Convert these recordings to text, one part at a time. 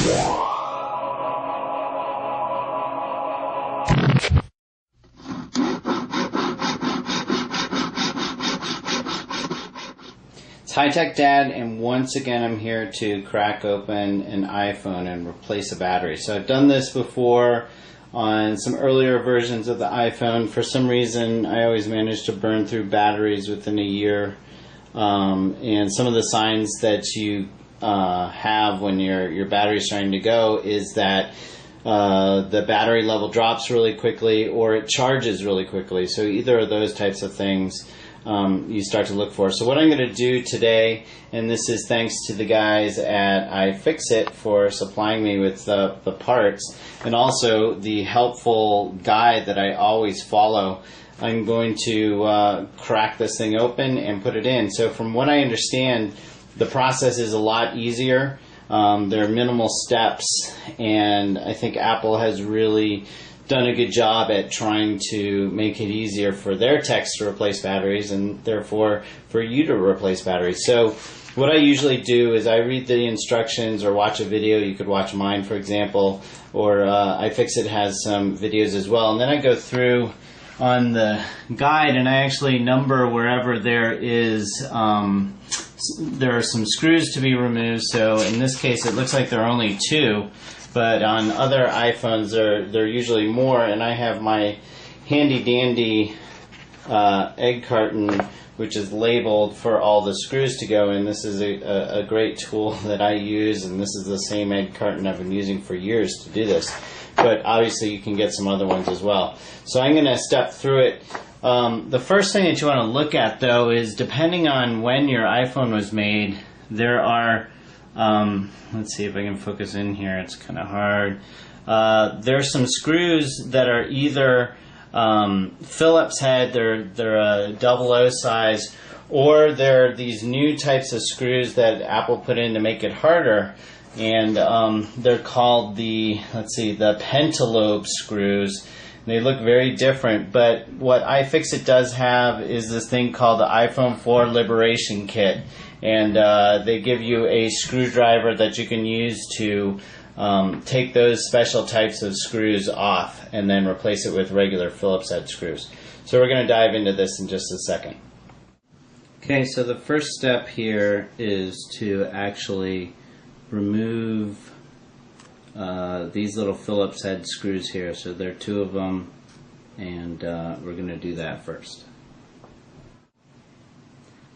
It's High Tech Dad, and once again I'm here to crack open an iPhone and replace a battery. So I've done this before on some earlier versions of the iPhone. For some reason I always manage to burn through batteries within a year, and some of the signs that you have when your battery's starting to go is that the battery level drops really quickly or it charges really quickly. So either of those types of things you start to look for. So what I'm going to do today, and this is thanks to the guys at iFixit for supplying me with the parts, and also the helpful guide that I always follow, I'm going to crack this thing open and put it in. So from what I understand, the process is a lot easier. There are minimal steps, and I think Apple has really done a good job at trying to make it easier for their techs to replace batteries, and therefore for you to replace batteries. So what I usually do is I read the instructions or watch a video. You could watch mine, for example, or iFixit has some videos as well, and then I go through on the guide and I actually number wherever there are some screws to be removed. So in this case it looks like there are only 2, but on other iPhones there are usually more, and I have my handy dandy egg carton which is labeled for all the screws to go in. This is a great tool that I use, and this is the same egg carton I've been using for years to do this, but obviously you can get some other ones as well. So I'm going to step through it. The first thing that you want to look at, though, is depending on when your iPhone was made, there are, let's see if I can focus in here, it's kind of hard. There's some screws that are either Phillips head, they're a 00 size, or they're these new types of screws that Apple put in to make it harder, and they're called the pentalobe screws. They look very different, but what iFixit does have is this thing called the iPhone 4 Liberation Kit, and they give you a screwdriver that you can use to take those special types of screws off and then replace it with regular Phillips head screws. So we're going to dive into this in just a second. Okay, so the first step here is to actually remove these little Phillips head screws here. So there are 2 of them, and we're going to do that first.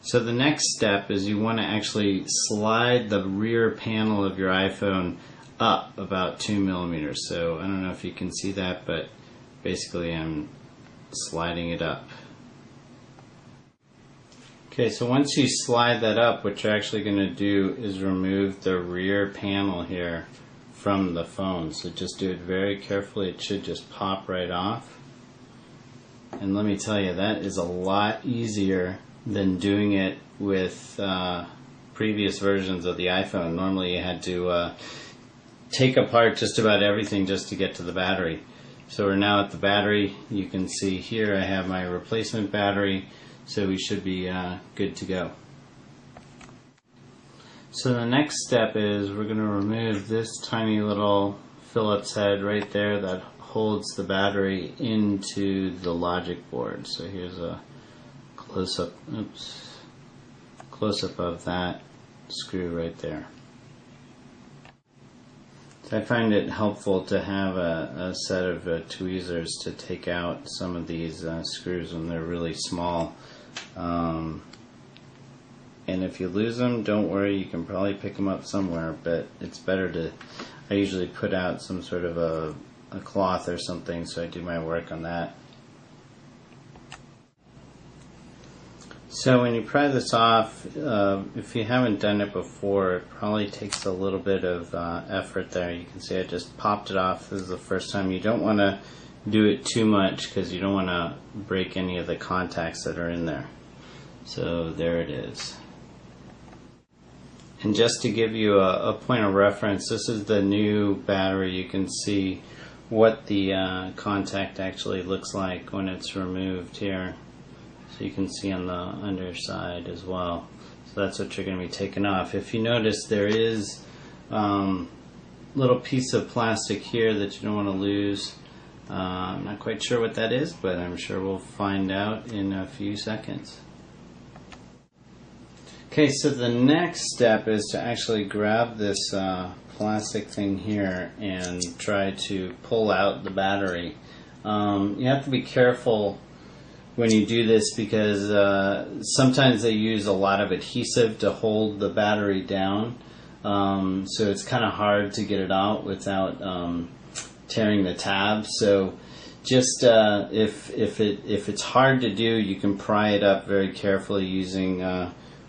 So the next step is you want to actually slide the rear panel of your iPhone up about 2 millimeters. So I don't know if you can see that, but basically I'm sliding it up. Okay, so once you slide that up, what you're actually going to do is remove the rear panel here from the phone. So just do it very carefully. It should just pop right off. And let me tell you, that is a lot easier than doing it with previous versions of the iPhone. Normally you had to take apart just about everything just to get to the battery. So we're now at the battery. You can see here I have my replacement battery, so we should be good to go. So the next step is we're going to remove this tiny little Phillips head right there that holds the battery into the logic board. So here's a close-up of that screw right there. So I find it helpful to have a set of tweezers to take out some of these screws when they're really small. And if you lose them, don't worry, you can probably pick them up somewhere, but it's better to, I usually put out some sort of a cloth or something, so I do my work on that. So when you pry this off, if you haven't done it before, it probably takes a little bit of effort there. You can see I just popped it off. This is the first time. You don't want to do it too much because you don't want to break any of the contacts that are in there. So there it is. And just to give you a point of reference, this is the new battery. You can see what the contact actually looks like when it's removed here. So you can see on the underside as well. So that's what you're going to be taking off. If you notice, there is little piece of plastic here that you don't want to lose. I'm not quite sure what that is, but I'm sure we'll find out in a few seconds. Okay, so the next step is to actually grab this plastic thing here and try to pull out the battery. You have to be careful when you do this because sometimes they use a lot of adhesive to hold the battery down, so it's kind of hard to get it out without tearing the tab. So just if it's hard to do, you can pry it up very carefully using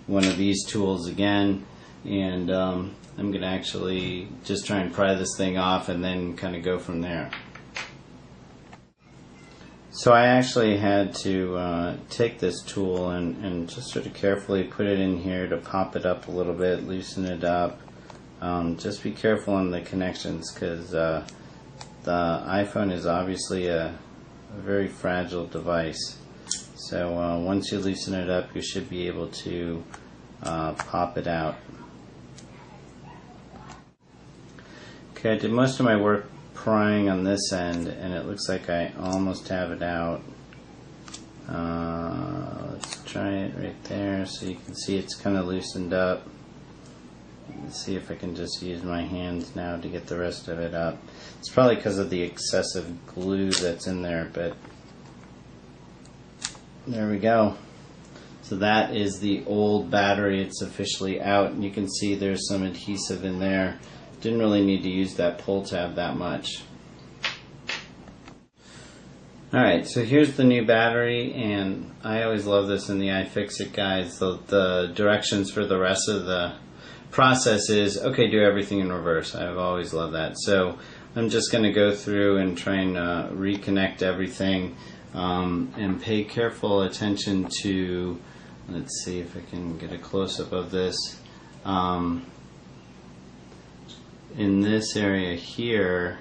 one of these tools again, and I'm going to actually just try and pry this thing off and then kind of go from there. So I actually had to take this tool and just sort of carefully put it in here to pop it up a little bit, loosen it up. Just be careful on the connections because the iPhone is obviously a very fragile device. So once you loosen it up, you should be able to pop it out. Okay, I did most of my work prying on this end, and it looks like I almost have it out. Let's try it right there so you can see it's kind of loosened up. Let's see if I can just use my hands now to get the rest of it up. It's probably because of the excessive glue that's in there, but there we go. So that is the old battery. It's officially out, and you can see there's some adhesive in there. Didn't really need to use that pull tab that much. Alright, so here's the new battery, and I always love this in the iFixit guides. The directions for the rest of the process is, okay, do everything in reverse. I've always loved that. So I'm just going to go through and try and reconnect everything, and pay careful attention to, let's see if I can get a close-up of this. In this area here,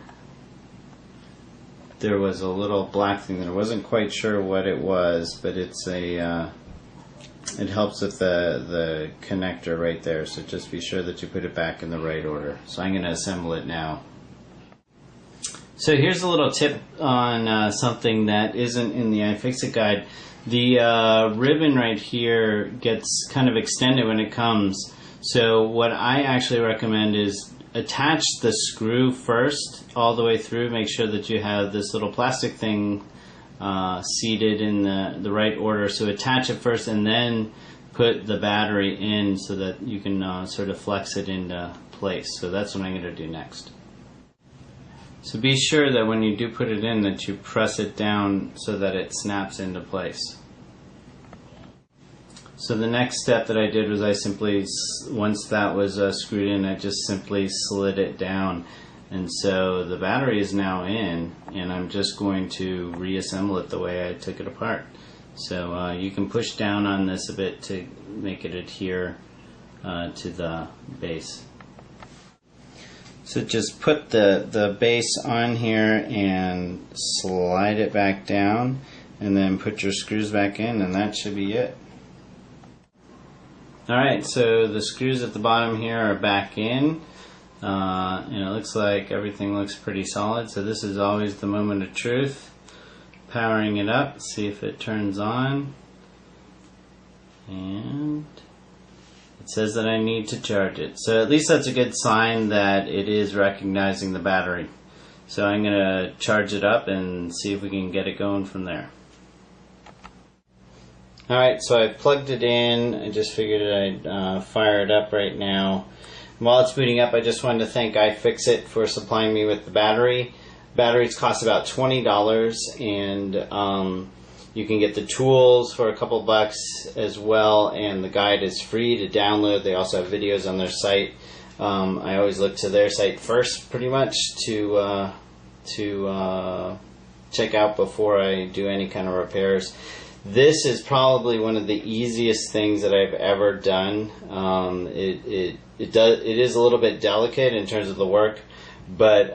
there was a little black thing that I wasn't quite sure what it was, but it's a it helps with the connector right there, so just be sure that you put it back in the right order. So I'm going to assemble it now. So here's a little tip on something that isn't in the iFixit guide. The ribbon right here gets kind of extended when it comes, so what I actually recommend is attach the screw first all the way through. Make sure that you have this little plastic thing seated in the right order. So attach it first and then put the battery in so that you can sort of flex it into place. So that's what I'm going to do next. So be sure that when you do put it in that you press it down so that it snaps into place. So the next step that I did was I simply, once that was screwed in, I just simply slid it down. And so the battery is now in, and I'm just going to reassemble it the way I took it apart. So you can push down on this a bit to make it adhere to the base. So just put the base on here and slide it back down, and then put your screws back in, and that should be it. Alright, so the screws at the bottom here are back in, and it looks like everything looks pretty solid. So this is always the moment of truth. Powering it up, see if it turns on, and it says that I need to charge it. So at least that's a good sign that it is recognizing the battery. So I'm going to charge it up and see if we can get it going from there. Alright, so I plugged it in. I just figured I'd fire it up right now. While it's booting up, I just wanted to thank iFixit for supplying me with the battery. Batteries cost about $20, and you can get the tools for a couple bucks as well, and the guide is free to download. They also have videos on their site. I always look to their site first, pretty much, to check out before I do any kind of repairs. This is probably one of the easiest things that I've ever done. It is a little bit delicate in terms of the work, but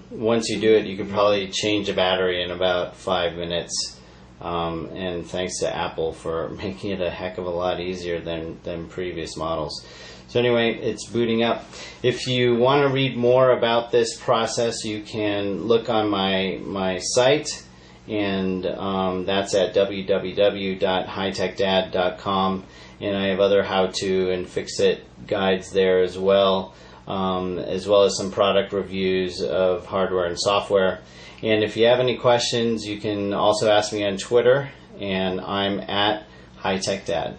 once you do it, you could probably change a battery in about 5 minutes. And thanks to Apple for making it a heck of a lot easier than previous models. So anyway, it's booting up. If you want to read more about this process, you can look on my site, and that's at www.hightechdad.com, and I have other how-to and fix-it guides there as well as some product reviews of hardware and software. And if you have any questions, you can also ask me on Twitter, and I'm at HighTechDad.